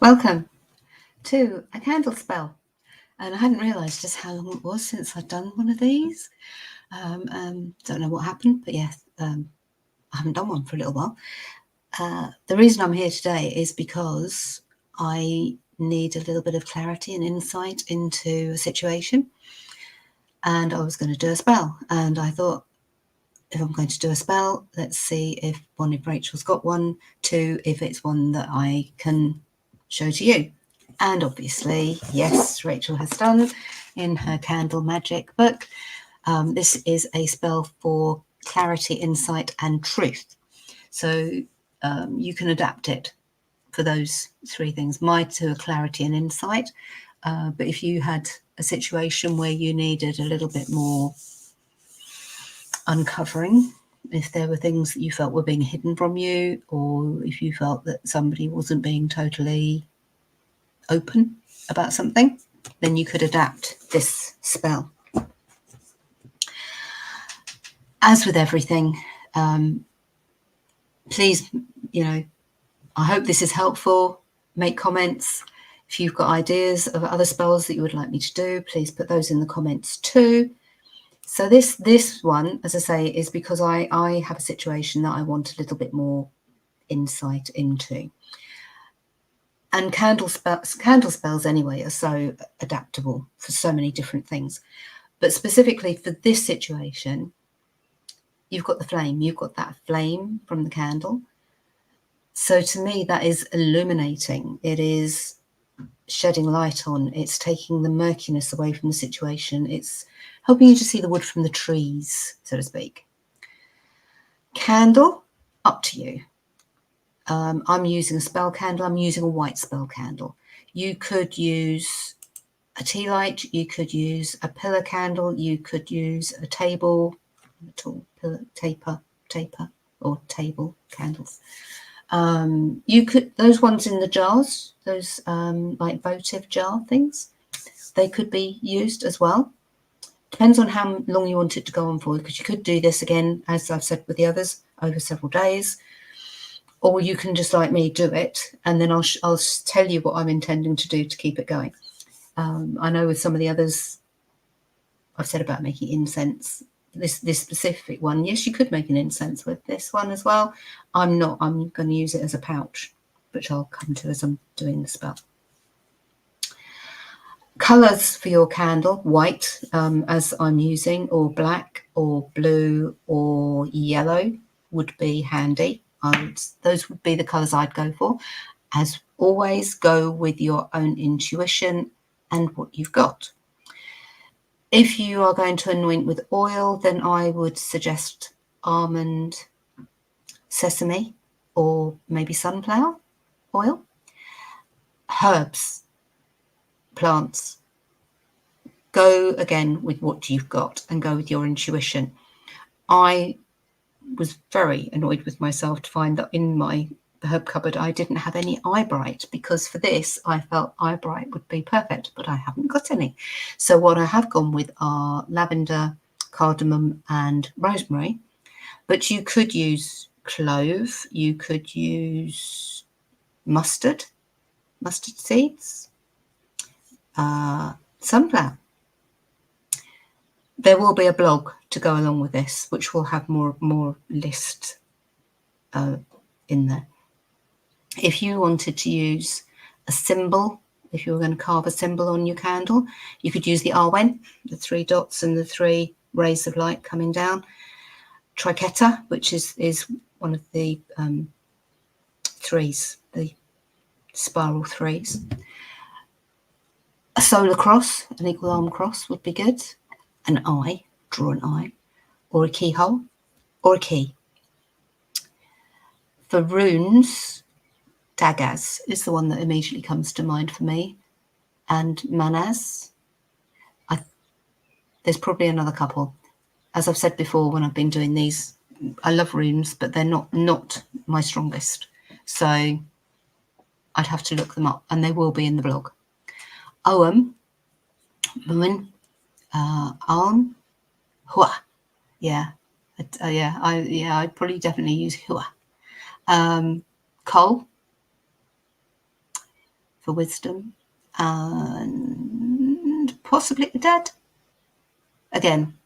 Welcome to a candle spell. And I hadn't realised just how long it was since I'd done one of these. Don't know what happened, but yes, I haven't done one for a little while. The reason I'm here today is because I need a little bit of clarity and insight into a situation. And I was going to do a spell. And I thought, if I'm going to do a spell, let's see if one, if Rachel's got one, two, if it's one that I can show to you. And obviously, yes, Rachel has done in her Candle Magic book. This is a spell for clarity, insight, and truth. So you can adapt it for those three things. Mine to a clarity and insight. But if you had a situation where you needed a little bit more uncovering, if there were things that you felt were being hidden from you, or if you felt that somebody wasn't being totally open about something, then you could adapt this spell. As with everything, please, I hope this is helpful. Make comments. If you've got ideas of other spells that you would like me to do, please put those in the comments too. So this one, as I say, is because I have a situation that I want a little bit more insight into. And candle spells anyway are so adaptable for so many different things. But specifically for this situation, you've got the flame. You've got that flame from the candle. So to me, that is illuminating. It is shedding light on. It's taking the murkiness away from the situation. It's helping you to see the wood from the trees, so to speak. Candle, up to you. I'm using a spell candle. I'm using a white spell candle. You could use a tea light. You could use a pillar candle. You could use a table, pillar, taper, or table candles. You could, those ones in the jars, those like votive jar things, they could be used as well. Depends on how long you want it to go on for, because you could do this again, as I've said with the others, over several days. Or you can just like me do it, and then I'll tell you what I'm intending to do to keep it going. I know with some of the others, I've said about making incense. This specific one, yes, you could make an incense with this one as well. I'm not. I'm going to use it as a pouch, which I'll come to as I'm doing the spell. Colours for your candle, white, as I'm using, or black, or blue, or yellow would be handy. Those would be the colours I'd go for. As always, go with your own intuition and what you've got. If you are going to anoint with oil, then I would suggest almond, sesame, or maybe sunflower oil. Herbs, plants. Go again with what you've got and go with your intuition. I was very annoyed with myself to find that in my herb cupboard I didn't have any eyebright, because for this I felt eyebright would be perfect, but I haven't got any. So what I have gone with are lavender, cardamom and rosemary. But you could use clove, you could use mustard seeds, sunflower. There will be a blog to go along with this, which will have more list in there. If you wanted to use a symbol, if you were going to carve a symbol on your candle, you could use the Arwen, the 3 dots and the 3 rays of light coming down. Triqueta, which is one of the threes, the spiral threes. A solar cross, an equal arm cross would be good. An eye, draw an eye, or a keyhole, or a key. For runes, Dagaz is the one that immediately comes to mind for me, and Manaz. There's probably another couple. As I've said before, when I've been doing these, I love runes, but they're not my strongest. So I'd have to look them up, and they will be in the blog. Oam, woman, Alm, Hua. Yeah. I'd probably definitely use Hua. Coal, for wisdom, and possibly the dead. Again,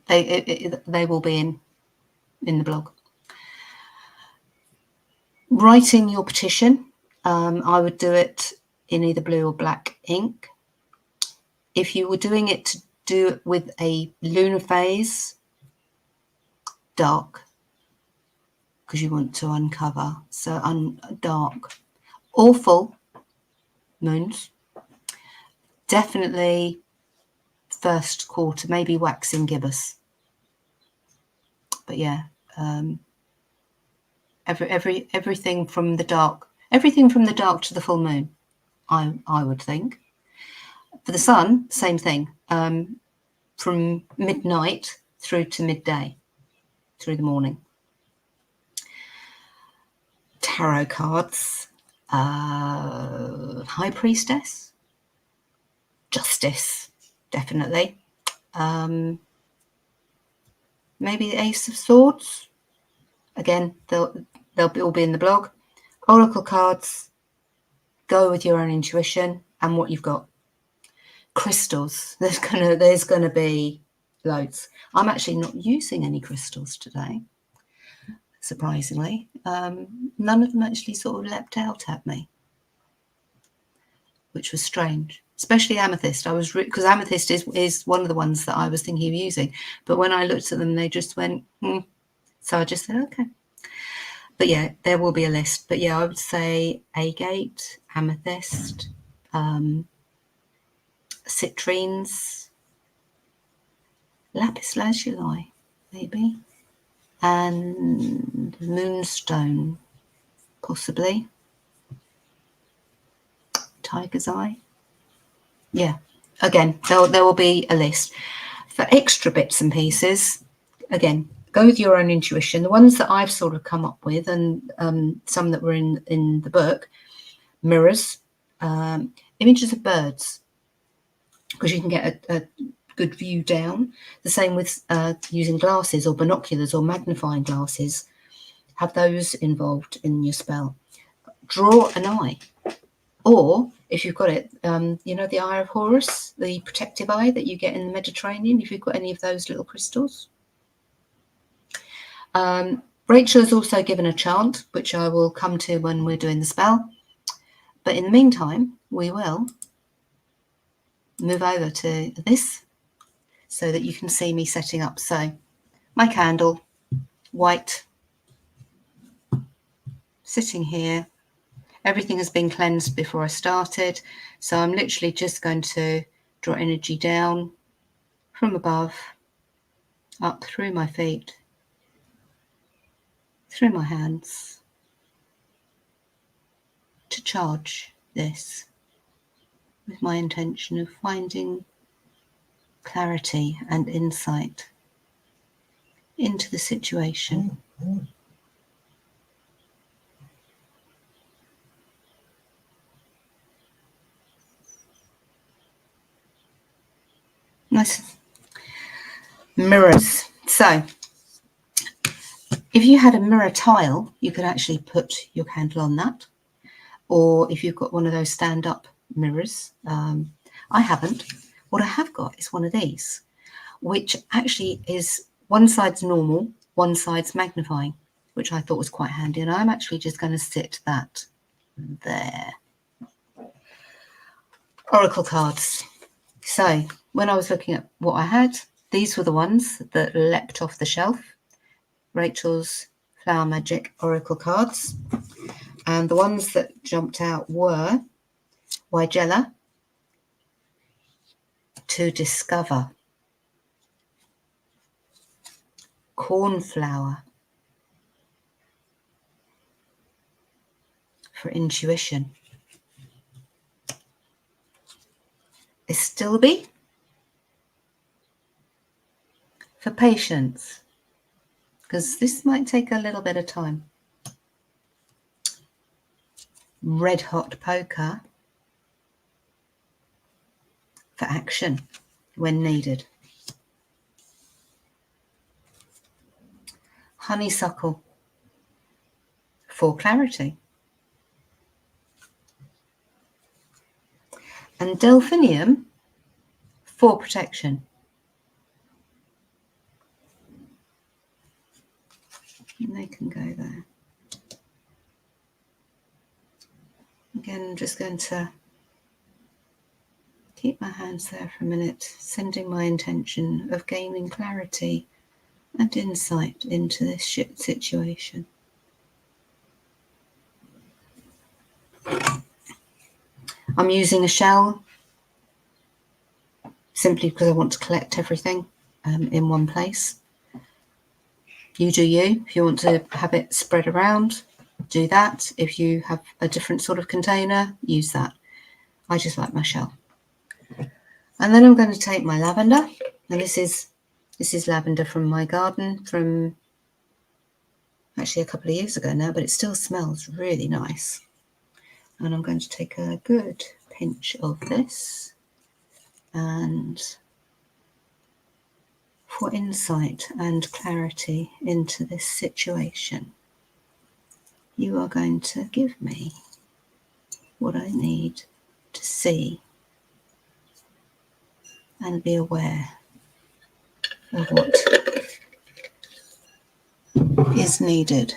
they will be in the blog. Writing your petition, I would do it in either blue or black ink. If you were doing it to do it with a lunar phase, dark, because you want to uncover, so dark. Or full moons, definitely first quarter, maybe waxing gibbous. But yeah, everything from the dark to the full moon, I would think. For the sun, same thing, from midnight through to midday, through the morning. Tarot cards, High Priestess, Justice, definitely. Maybe the Ace of Swords. Again, they'll all be in the blog. Oracle cards, go with your own intuition and what you've got. Crystals, there's gonna be loads. I'm actually not using any crystals today, surprisingly. None of them actually sort of leapt out at me, which was strange. Especially amethyst. Because amethyst is one of the ones that I was thinking of using, but when I looked at them, they just went, So I just said, okay. But yeah, there will be a list. But yeah, I would say agate, amethyst, citrines, lapis lazuli, maybe, and moonstone, possibly. Tiger's eye. Yeah, again, there will be a list. For extra bits and pieces, again, go with your own intuition. The ones that I've sort of come up with, and some that were in the book, mirrors, images of birds, because you can get a good view down. The same with using glasses or binoculars or magnifying glasses. Have those involved in your spell. Draw an eye. Or if you've got it, the Eye of Horus, the protective eye that you get in the Mediterranean, if you've got any of those little crystals. Rachel has also given a chant, which I will come to when we're doing the spell. But in the meantime, we will move over to this so that you can see me setting up. So my candle, white, sitting here. Everything has been cleansed before I started. So I'm literally just going to draw energy down from above, up through my feet, through my hands, to charge this with my intention of finding clarity and insight into the situation. Nice. Mirrors. So if you had a mirror tile, you could actually put your candle on that. Or if you've got one of those stand-up mirrors, I haven't. What I have got is one of these, which actually is one side's normal, one side's magnifying, which I thought was quite handy. And I'm actually just going to sit that there. Oracle cards. So when I was looking at what I had, these were the ones that leapt off the shelf. Rachel's Flower Magic Oracle cards. And the ones that jumped out were Weigela, To Discover, Cornflower, for intuition, Istilby, for patience, because this might take a little bit of time, Red Hot Poker, for action when needed, Honeysuckle, for clarity, and delphinium for protection. And they can go there. Again, I'm just going to keep my hands there for a minute, sending my intention of gaining clarity and insight into this situation. I'm using a shell simply because I want to collect everything in one place. You do you. If you want to have it spread around, do that. If you have a different sort of container, use that. I just like my shell. And then I'm going to take my lavender, and this is lavender from my garden from actually a couple of years ago now, but it still smells really nice. And I'm going to take a good pinch of this, and for insight and clarity into this situation, you are going to give me what I need to see and be aware of what is needed.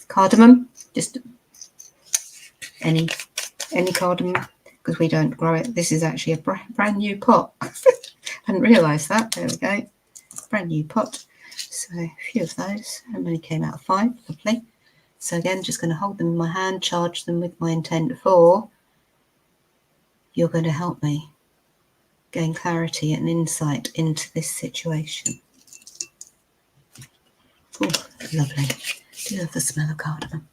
Cardamom, just any cardamom, because we don't grow it. This is actually a brand new pot. Hadn't realised that. There we go. Brand new pot. So a few of those. How many came out? 5. Lovely. So again, just going to hold them in my hand, charge them with my intent for you're going to help me gain clarity and insight into this situation. Oh, lovely. Do love the smell of cardamom.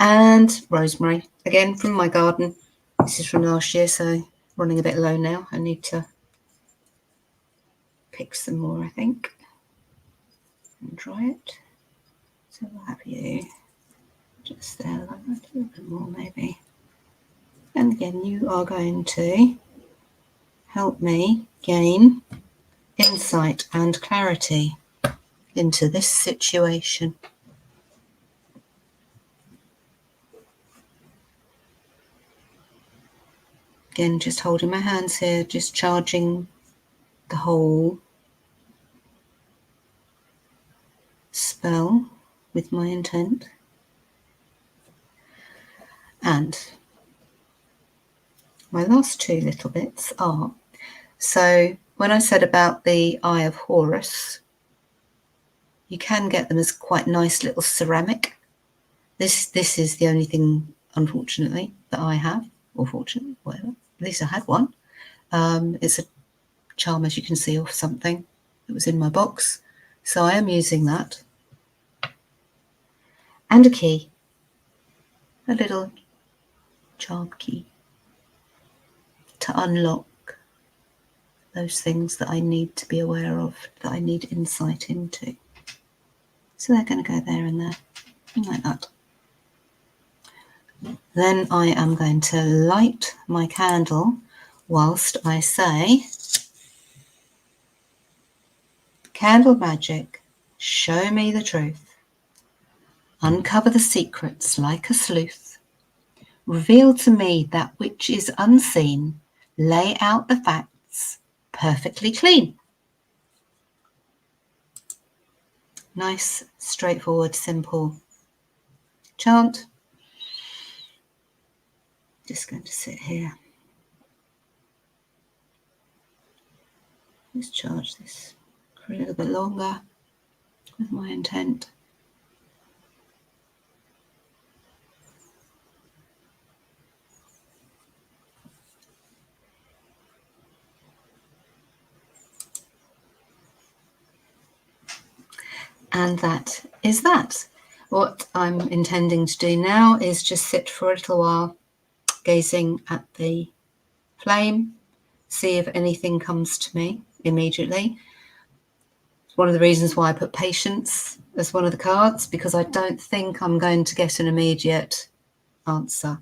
And rosemary, again from my garden. This is from last year, so running a bit low now. I need to pick some more, I think, and dry it. So we'll have you just there, like that, a little bit more maybe. And again, you are going to help me gain insight and clarity into this situation. Again, just holding my hands here, just charging the whole spell with my intent. And my last 2 little bits are, so when I said about the Eye of Horus, you can get them as quite nice little ceramic. This is the only thing, unfortunately, that I have, or fortunately, whatever. At least I had one. It's a charm, as you can see, off something that was in my box. So I am using that. And a key. A little charm key to unlock those things that I need to be aware of, that I need insight into. So they're going to go there and there, like that. Then I am going to light my candle whilst I say, candle magic, show me the truth. Uncover the secrets like a sleuth. Reveal to me that which is unseen. Lay out the facts perfectly clean. Nice, straightforward, simple chant. Just going to sit here. Let's charge this for a little bit longer with my intent. And that is that. What I'm intending to do now is just sit for a little while, gazing at the flame, see if anything comes to me immediately. It's one of the reasons why I put patience as one of the cards, because I don't think I'm going to get an immediate answer.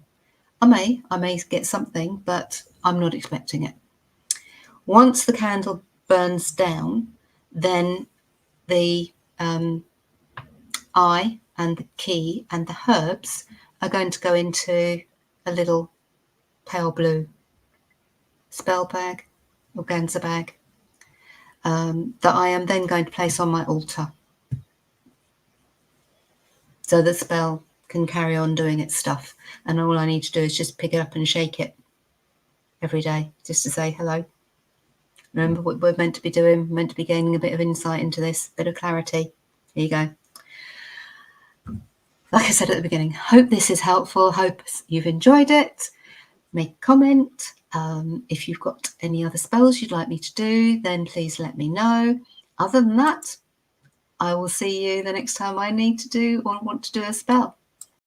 I may get something, but I'm not expecting it. Once the candle burns down, then the eye and the key and the herbs are going to go into a little pale blue spell bag, organza bag, that I am then going to place on my altar. So the spell can carry on doing its stuff. And all I need to do is just pick it up and shake it every day, just to say hello. Remember what we're meant to be doing, we're meant to be gaining a bit of insight into this, a bit of clarity. There you go. Like I said at the beginning, hope this is helpful. Hope you've enjoyed it. Make a comment. If you've got any other spells you'd like me to do, then please let me know. Other than that, I will see you the next time I need to do or want to do a spell.